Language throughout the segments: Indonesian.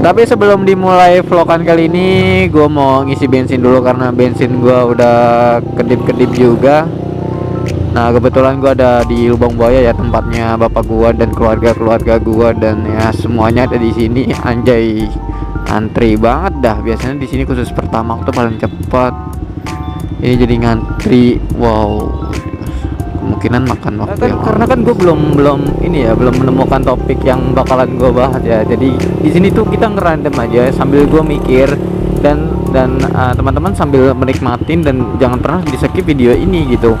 Tapi sebelum dimulai vlogan kali ini, gue mau ngisi bensin dulu karena bensin gue udah kedip-kedip juga. Nah kebetulan gue ada di Lubang Buaya ya, tempatnya bapak gue dan keluarga gue, dan ya semuanya ada di sini. Anjay, antri banget dah. Biasanya di sini khusus pertama tuh paling cepat. Ini jadi ngantri. Wow, kemungkinan makan waktu ya, karena kan gue belum ini ya, belum menemukan topik yang bakalan gue bahas ya. Jadi di sini tuh kita ngerandom aja sambil gue mikir, dan teman-teman sambil menikmatin, dan jangan pernah di skip video ini gitu,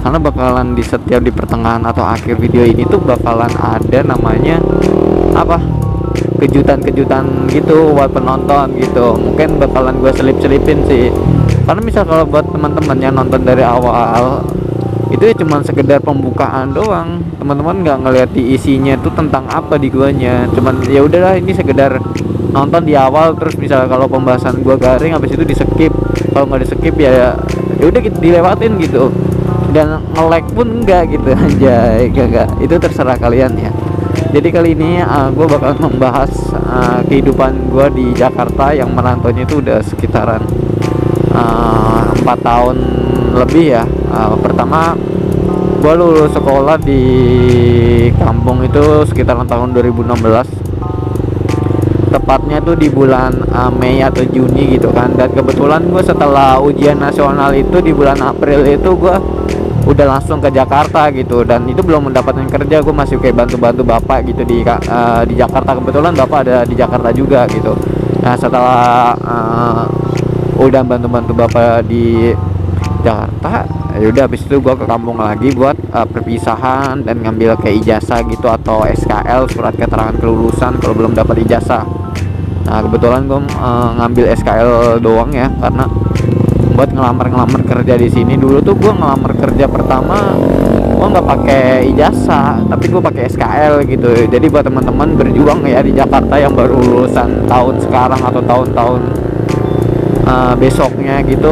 karena bakalan di setiap di pertengahan atau akhir video ini tuh bakalan ada namanya apa, kejutan-kejutan gitu buat penonton gitu. Mungkin bakalan gue selip-selipin sih, karena misal kalau buat teman-teman yang nonton dari awal itu ya cuman sekedar pembukaan doang, teman-teman nggak ngeliat di isinya tuh tentang apa di guanya. Cuman ya udahlah, ini sekedar nonton di awal, terus misalnya kalau pembahasan gua garing habis itu di skip. Kalau nggak di skip ya udah gitu, dilewatin gitu, dan nge-lag pun enggak gitu aja. Enggak, itu terserah kalian ya. Jadi kali ini gue bakal membahas kehidupan gue di Jakarta yang merantaunya itu udah sekitaran 4 tahun lebih ya. Pertama gue lulus sekolah di kampung itu sekitaran tahun 2016, tepatnya tuh di bulan Mei atau Juni gitu kan. Dan kebetulan gue setelah ujian nasional itu di bulan April itu gue udah langsung ke Jakarta gitu, dan itu belum mendapatkan kerja. Gue masih kayak bantu-bantu bapak gitu di Jakarta. Kebetulan bapak ada di Jakarta juga gitu. Nah setelah udah bantu-bantu bapak di Jakarta, ya udah habis itu gue ke kampung lagi buat perpisahan dan ngambil kayak ijazah gitu, atau SKL, surat keterangan kelulusan kalau belum dapat ijazah. Nah kebetulan gue ngambil SKL doang ya, karena buat ngelamar kerja di sini. Dulu tuh gue ngelamar kerja pertama gue nggak pakai ijazah, tapi gue pakai SKL gitu. Jadi buat teman-teman berjuang ya di Jakarta yang baru lulusan tahun sekarang atau tahun-tahun besoknya gitu,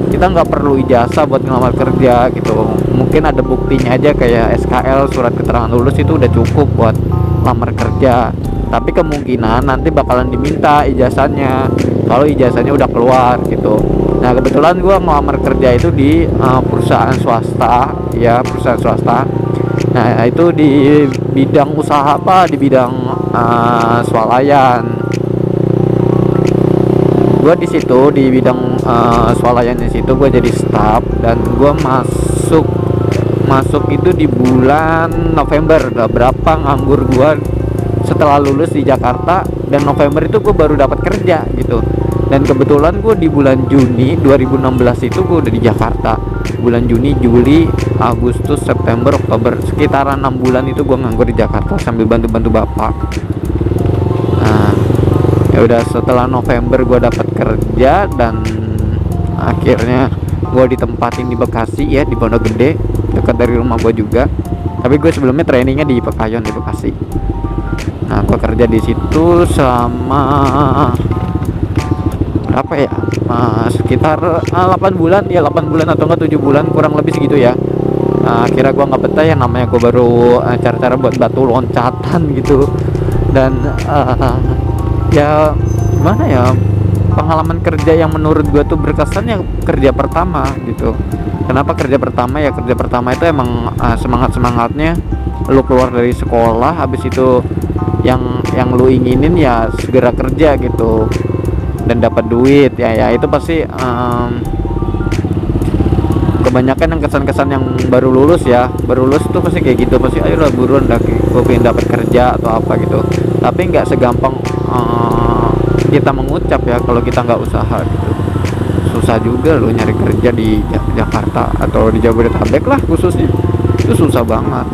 kita nggak perlu ijazah buat ngelamar kerja gitu. Mungkin ada buktinya aja kayak SKL, surat keterangan lulus, itu udah cukup buat lamar kerja. Tapi kemungkinan nanti bakalan diminta ijazahnya kalau ijazahnya udah keluar gitu. Nah kebetulan gue ngelamar kerja itu di perusahaan swasta ya, perusahaan swasta. Nah itu di bidang usaha apa, di bidang swalayan. Gue di situ di bidang swalayan di situ gue jadi staff, dan gue masuk itu di bulan November. Udah berapa nganggur gue setelah lulus di Jakarta, dan November itu gue baru dapat kerja gitu. Dan kebetulan gue di bulan Juni 2016 itu gue udah di Jakarta. Bulan Juni, Juli, Agustus, September, Oktober, sekitaran 6 bulan itu gue nganggur di Jakarta sambil bantu-bantu bapak. Nah ya udah, setelah November gue dapat kerja, dan akhirnya gue ditempatin di Bekasi ya, di Pondok Gede, dekat dari rumah gue juga. Tapi gue sebelumnya trainingnya di Pekayon di Bekasi. Nah gue kerja di situ selama berapa ya, sekitar 8 bulan ya, 8 bulan atau enggak 7 bulan, kurang lebih segitu ya. Akhirnya gue nggak betah ya, namanya gue baru cara-cara buat batu loncatan gitu. Dan ya gimana ya, pengalaman kerja yang menurut gue tuh berkesan ya kerja pertama gitu. Kenapa kerja pertama ya? Kerja pertama itu emang semangatnya lu keluar dari sekolah, habis itu yang lu inginin ya segera kerja gitu dan dapat duit ya itu pasti kebanyakan yang kesan-kesan yang baru lulus tuh pasti kayak gitu. Pasti ayolah buruan dah, gue pengen dapat kerja atau apa gitu. Tapi nggak segampang kita mengucap ya kalau kita nggak usaha gitu. Susah juga lo nyari kerja di Jakarta atau di Jabodetabek lah khususnya, itu susah banget.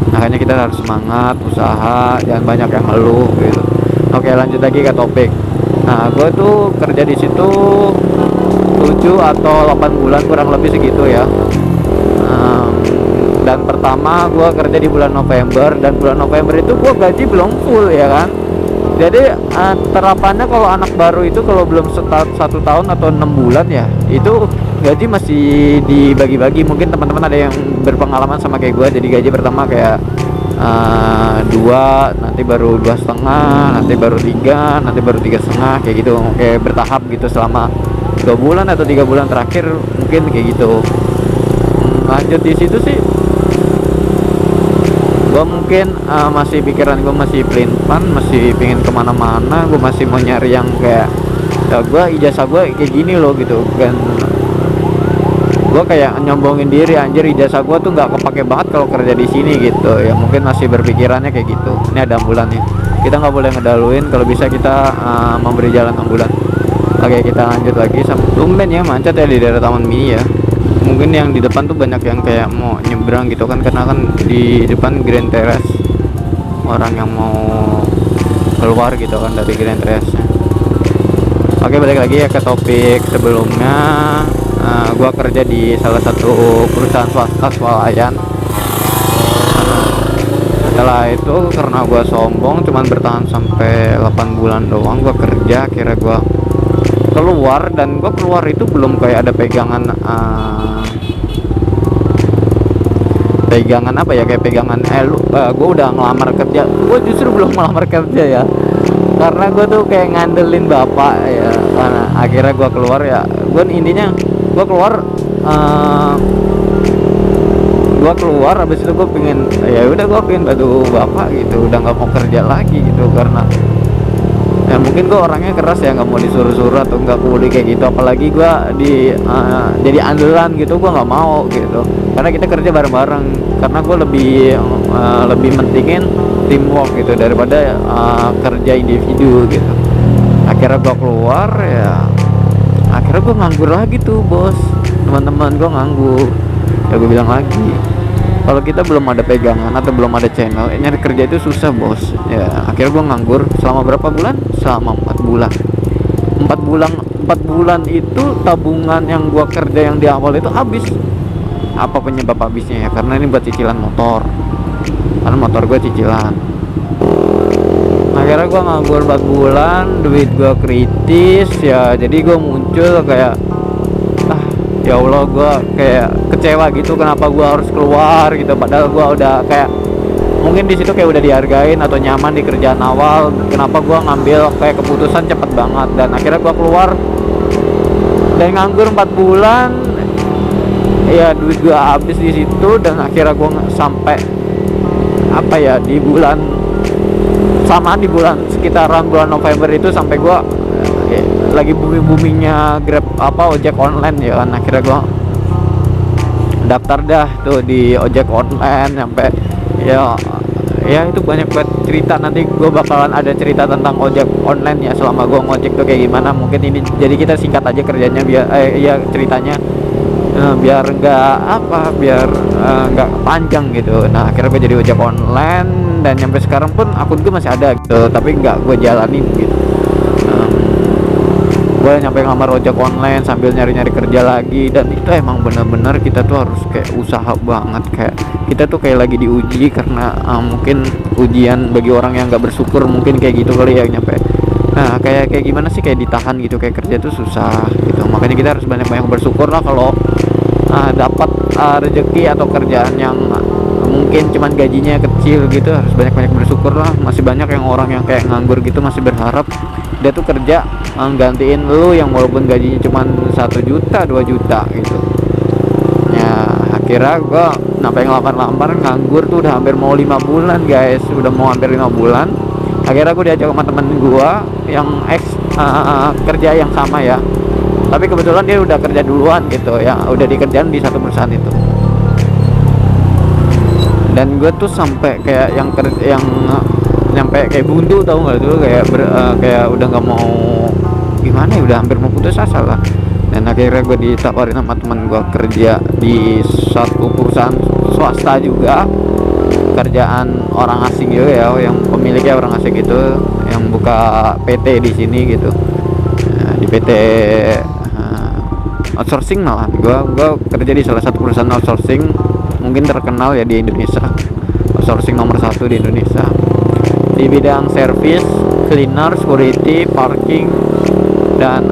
Makanya kita harus semangat usaha, jangan banyak yang ngeluh gitu. Oke lanjut lagi ke topik. Nah gue tuh kerja di situ 7 atau 8 bulan kurang lebih segitu ya. Dan pertama gue kerja di bulan November, dan bulan November itu gue gaji belum full ya kan. Jadi terapannya kalau anak baru itu kalau belum 1 tahun atau 6 bulan ya, itu gaji masih dibagi-bagi. Mungkin teman-teman ada yang berpengalaman sama kayak gue, jadi gaji pertama kayak dua, nanti baru 2,5, nanti baru 3, nanti baru 3,5, kayak gitu, kayak bertahap gitu selama 2 bulan atau 3 bulan terakhir mungkin kayak gitu. Lanjut di situ sih gue mungkin masih pikiran gue masih pelin plan, masih pingin kemana-mana, gue masih mau nyari yang kayak ya gue ijazah gue kayak gini loh gitu kan. Gue kayak nyombongin diri, anjir ijazah gue tuh nggak kepake banget kalau kerja di sini gitu ya. Mungkin masih berpikirannya kayak gitu. Ini ada ambulan nih, kita nggak boleh ngedaluin, kalau bisa kita memberi jalan ambulan. Oke, kita lanjut lagi. Tumben ya macet ya di daerah Taman Mini ya. Mungkin yang di depan tuh banyak yang kayak mau nyebrang gitu kan, karena kan di depan Grand Terrace, orang yang mau keluar gitu kan dari Grand Terrace. Oke, balik lagi ya ke topik sebelumnya. Gua kerja di salah satu perusahaan swasta swalayan. Setelah itu karena gua sombong cuman bertahan sampai 8 bulan doang gua kerja, akhirnya gua keluar. Dan gua keluar itu belum kayak ada pegangan pegangan apa ya, kayak pegangan gue udah ngelamar kerja. Gue justru belum melamar kerja ya, karena gue tuh kayak ngandelin bapak ya. Karena akhirnya gue keluar ya, gue intinya gue keluar habis itu gue pengen ya udah gue pengen bantu bapak gitu, udah nggak mau kerja lagi gitu. Karena ya mungkin gue orangnya keras ya, nggak mau disuruh-suruh atau nggak peduli kayak gitu. Apalagi gue jadi andalan gitu, gue nggak mau gitu, karena kita kerja bareng-bareng. Karena gue lebih mentingin teamwork gitu daripada kerja individu gitu. Akhirnya gue keluar ya, akhirnya gue nganggur lagi tuh bos, teman-teman gue nganggur ya. Gue bilang lagi, kalau kita belum ada pegangan atau belum ada channel, nyari kerja itu susah bos ya. Akhirnya gue nganggur selama berapa bulan? Selama 4 bulan. 4 bulan itu tabungan yang gue kerja yang di awal itu habis. Apa penyebab habisnya ya? Karena ini buat cicilan motor, karena motor gue cicilan. Akhirnya gue nganggur 4 bulan, duit gue kritis ya. Jadi gue muncul kayak ya Allah, gue kayak kecewa gitu kenapa gue harus keluar gitu. Padahal gue udah kayak mungkin di situ kayak udah dihargain atau nyaman di kerjaan awal. Kenapa gue ngambil kayak keputusan cepet banget. Dan akhirnya gue keluar dan nganggur 4 bulan ya, duit gue habis di situ. Dan akhirnya gue sampai apa ya, di bulan sekitaran bulan November itu sampai gue lagi boomingnya Grab ojek online ya kan. Akhirnya gue daftar dah tuh di ojek online sampai ya itu banyak banget cerita. Nanti gue bakalan ada cerita tentang ojek online ya, selama gue ngojek tuh kayak gimana. Mungkin ini jadi kita singkat aja kerjanya biar ceritanya biar nggak panjang gitu. Nah akhirnya gue jadi ojek online dan sampai sekarang pun akun gue masih ada gitu, tapi nggak gue jalanin gitu. Gue nyampe ngelamar ojek online sambil nyari-nyari kerja lagi. Dan itu emang bener-bener kita tuh harus kayak usaha banget, kayak kita tuh kayak lagi diuji. Karena mungkin ujian bagi orang yang nggak bersyukur, mungkin kayak gitu kali ya nyampe. Nah kayak gimana sih, kayak ditahan gitu, kayak kerja tuh susah gitu. Makanya kita harus banyak-banyak bersyukur lah kalau dapat rezeki atau kerjaan yang mungkin cuman gajinya kecil gitu. Harus banyak-banyak bersyukur lah. Masih banyak yang orang yang kayak nganggur gitu masih berharap dia tuh kerja gantiin lu yang walaupun gajinya cuman 1 juta 2 juta gitu ya. Akhirnya gue sampai ngelamar nganggur tuh udah hampir mau 5 bulan guys, udah mau hampir 5 bulan. Akhirnya gue diajak sama temen gue yang kerja yang sama ya, tapi kebetulan dia udah kerja duluan gitu ya, udah dikerjain di satu perusahaan itu. Dan gue tuh sampai kayak yang nyampe kayak buntu, tau nggak tuh, kayak udah nggak mau gimana ya, udah hampir mau putus asa lah. Dan akhirnya gue ditawarin sama teman gue kerja di satu perusahaan swasta juga, kerjaan orang asing juga ya, yang pemiliknya orang asing gitu, yang buka PT di sini gitu. Nah, di PT outsourcing malah. Gue kerja di salah satu perusahaan outsourcing mungkin terkenal ya di Indonesia, outsourcing nomor 1 di Indonesia di bidang service, cleaner, security, parking, dan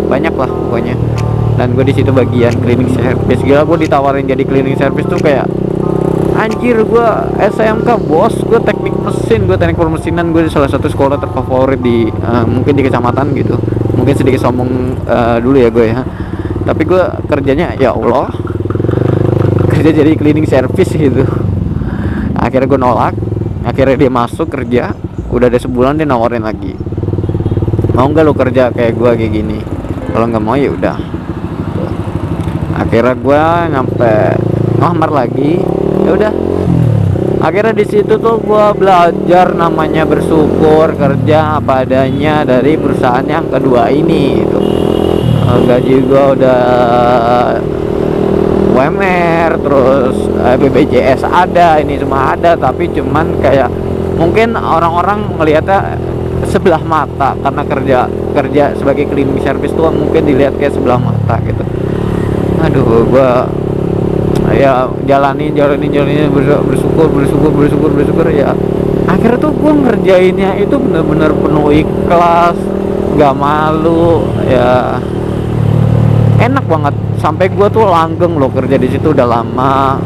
banyak lah pokoknya. Dan gue di situ bagian cleaning service. Gila, gue ditawarin jadi cleaning service tuh kayak Anjir, gua SMK bos, gua teknik mesin, gua teknik permesinan, gua di salah satu sekolah terfavorit di mungkin di kecamatan gitu. Mungkin sedikit sombong dulu ya gue ya. Tapi gua kerjanya ya Allah, kerja jadi cleaning service gitu. Akhirnya gue nolak, akhirnya dia masuk kerja, udah ada sebulan dia nawarin lagi, mau nggak lo kerja kayak gue kayak gini? Kalau nggak mau ya udah. Akhirnya gue nyampe ngelamar lagi, ya udah. Akhirnya di situ tuh gue belajar namanya bersyukur, kerja apa adanya dari perusahaan yang kedua ini itu. Gaji gue udah UMR, terus BPJS ada, ini semua ada, tapi cuman kayak mungkin orang-orang melihatnya sebelah mata karena kerja sebagai cleaning service tuh mungkin dilihat kayak sebelah mata gitu. Aduh, gua ya jalanin bersyukur ya. Akhirnya tuh gua ngerjainnya itu bener-bener penuh ikhlas, gak malu ya, enak banget. Sampai gue tuh langgeng loh kerja di situ udah lama,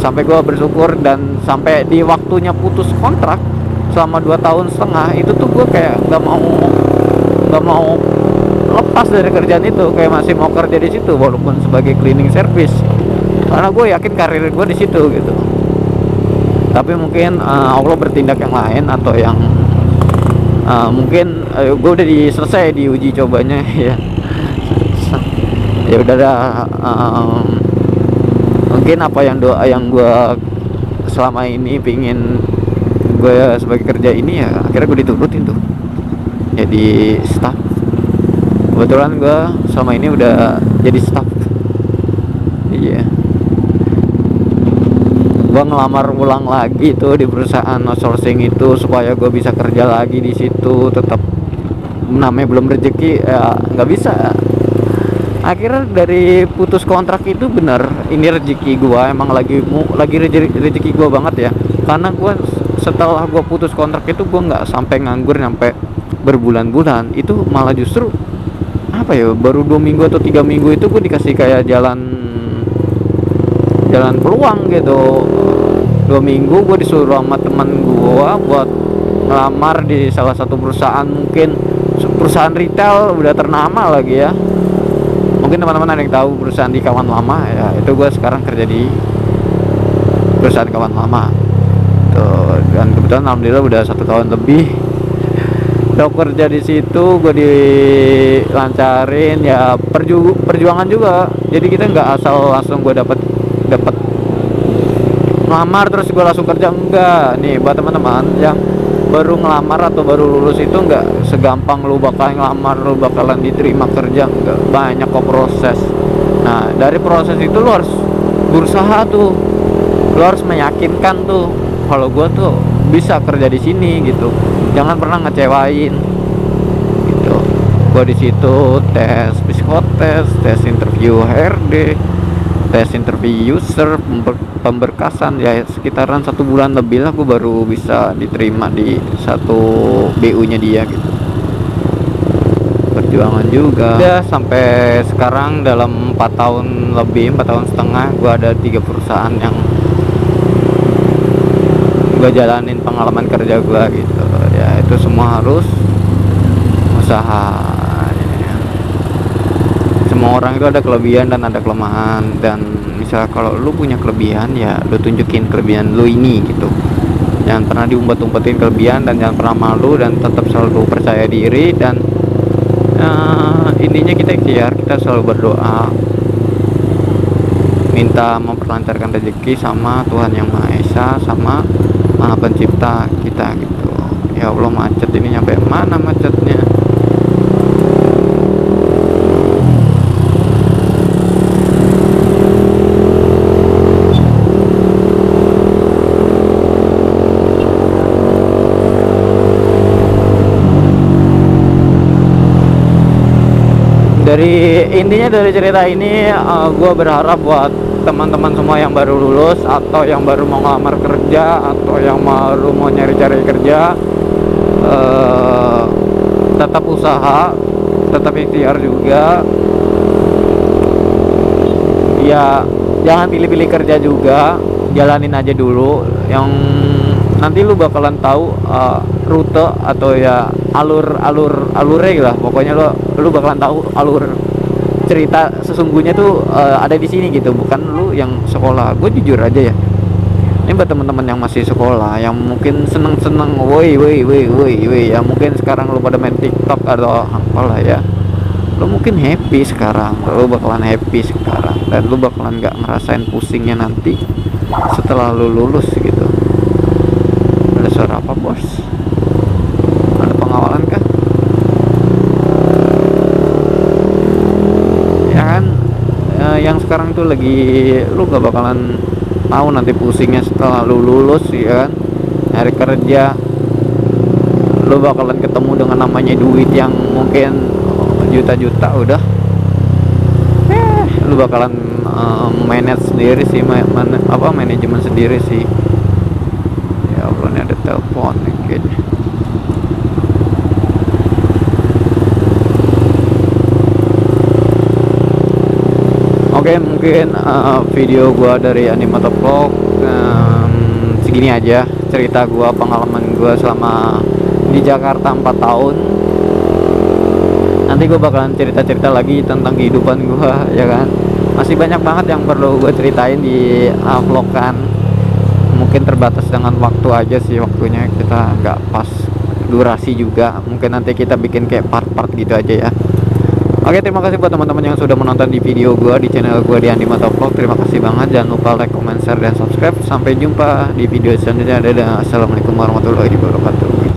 sampai gue bersyukur, dan sampai di waktunya putus kontrak selama 2 tahun setengah itu tuh gue kayak nggak mau lepas dari kerjaan itu, kayak masih mau kerja di situ walaupun sebagai cleaning service, karena gue yakin karir gue di situ gitu. Tapi mungkin Allah bertindak yang lain, atau yang mungkin gue udah selesai di uji cobanya ya. Ya udah dah, mungkin apa yang doa yang gue selama ini pingin gue sebagai kerja ini ya akhirnya gue diturutin tuh jadi staff. Kebetulan gue selama ini udah jadi staff. Iya, gue ngelamar ulang lagi tuh di perusahaan outsourcing itu supaya gue bisa kerja lagi di situ. Tetap namanya belum rezeki ya nggak bisa. Akhirnya dari putus kontrak itu bener ini rezeki gua, emang lagi rezeki gua banget ya, karena gua setelah gua putus kontrak itu gua nggak sampai nganggur sampai berbulan-bulan, itu malah justru apa ya, baru 2 minggu atau 3 minggu itu gua dikasih kayak jalan peluang gitu. 2 minggu gua disuruh sama teman gua buat ngelamar di salah satu perusahaan, mungkin perusahaan retail udah ternama lagi ya. Mungkin teman-teman ada yang tahu perusahaan di Kawan Lama ya, itu gue sekarang kerja di perusahaan Kawan Lama tuh. Dan kebetulan alhamdulillah udah 1 tahun lebih udah kerja di situ, gue dilancarin ya. Perjuangan juga, jadi kita nggak asal langsung gue dapat ngelamar terus gue langsung kerja, enggak. Nih buat teman-teman yang baru ngelamar atau baru lulus itu nggak segampang lu bakal ngelamar lu bakalan diterima kerja, enggak, banyak kok proses. Nah dari proses itu lu harus berusaha tuh, lu harus meyakinkan tuh kalau gua tuh bisa kerja di sini gitu, jangan pernah ngecewain gitu. Gua di situ tes psikotes, tes interview HRD, tes interview user, pemberkasan ya, sekitaran 1 bulan lebih lah gue baru bisa diterima di satu BU nya dia gitu. Perjuangan juga ya, sampai sekarang dalam 4 tahun lebih, 4 tahun setengah gue ada 3 perusahaan yang gue jalanin pengalaman kerja gue gitu ya. Itu semua harus usaha ya. Semua orang itu ada kelebihan dan ada kelemahan, dan misal kalau lu punya kelebihan ya lu tunjukin kelebihan lu ini gitu, jangan pernah diumpet-umpetin kelebihan, dan jangan pernah malu, dan tetap selalu percaya diri. Dan intinya kita ikhtiar, kita selalu berdoa minta memperlancarkan rezeki sama Tuhan Yang Maha Esa, sama Maha Pencipta kita gitu. Ya Allah, macet ini nyampe mana macetnya. Intinya dari cerita ini gue berharap buat teman-teman semua yang baru lulus, atau yang baru mau ngelamar kerja, atau yang baru mau nyari-cari kerja, tetap usaha, tetap ikhtiar juga ya, jangan pilih-pilih kerja juga. jalanin aja dulu, yang nanti lu bakalan tahu rute atau ya alurnya lah, pokoknya lu bakalan tahu alur cerita sesungguhnya tuh ada di sini gitu, bukan lu yang sekolah. Gue jujur aja ya, ini buat teman-teman yang masih sekolah, yang mungkin seneng-seneng, woi, ya mungkin sekarang lu pada main TikTok atau apalah ya, lu mungkin happy sekarang, lu bakalan happy sekarang, dan lu bakalan nggak ngerasain pusingnya nanti setelah lu lulus gitu. Ada suara apa bos? Ada pengawalan kah? Ya kan, yang sekarang tuh lagi, lu gak bakalan tahu nanti pusingnya setelah lu lulus ya kan, nyari kerja. Lu bakalan ketemu dengan namanya duit yang mungkin juta-juta udah. Lu bakalan manage sendiri sih, manajemen sendiri sih. Ya Allah, ini ada telepon nih kayaknya. Oke, mungkin video gua dari Animator Vlog segini aja, cerita gua, pengalaman gua selama di Jakarta 4 tahun. Nanti gua bakalan cerita-cerita lagi tentang kehidupan gua ya kan. Masih banyak banget yang perlu gua ceritain di vlog kan. Mungkin terbatas dengan waktu aja sih, waktunya kita nggak pas durasi juga. Mungkin nanti kita bikin kayak part-part gitu aja ya. Oke, terima kasih buat teman-teman yang sudah menonton di video gua di channel gua di Andi Mata Vlog. Terima kasih banget. Jangan lupa like, comment, share, dan subscribe. Sampai jumpa di video selanjutnya. Dadah. Assalamualaikum warahmatullahi wabarakatuh.